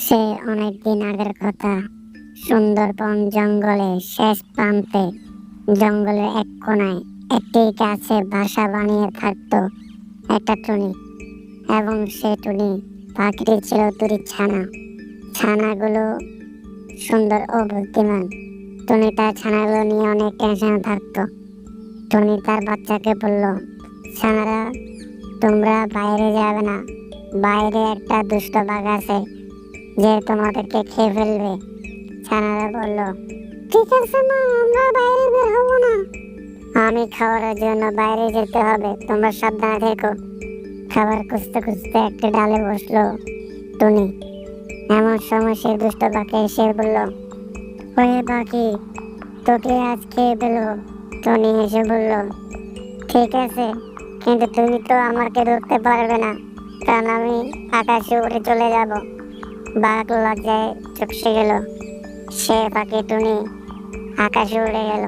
সে অনেকদিন আগের কথা। সুন্দরবন জঙ্গলের শেষ প্রান্তে, জঙ্গলের এক কোণায় একটি গাছে বাসা বানিয়ে থাকতো একটা টুনি। এবং সে টুনি পাখিটি ছিল দুটি ছানা। ছানাগুলো সুন্দর ও বুদ্ধিমান। টুনি তার ছানাগুলো নিয়ে অনেক টেনশনে থাকতো। টুনি তার বাচ্চাকে বলল, ছানারা, তোমরা বাইরে যাবে না, বাইরে একটা দুষ্ট বাঘ আছে যে তোমাদেরকে খেয়ে ফেলবে। ছানারা বলল, ঠিক আছে মা, আমরা বাইরে বের হবো না। আমি খাবারের জন্য বাইরে যেতে হবে, তোমরা সাবধানে থেকো। খাবার খুঁজতে খুঁজতে একটা ডালে বসলো টুনি। এমন সময় সে দুষ্ট পাখি এসে বলল, ওরে পাখি, তোকে আজ খেয়ে ফেলবো। টুনি এসে বলল, ঠিক আছে, কিন্তু তুমি তো আমাকে ধরতে পারবে না, কারণ আমি আকাশে উড়ে চলে যাব। বাঘ লজ্জায় চুপসে গেল। সে পাখি টুনি আকাশে উড়ে গেল।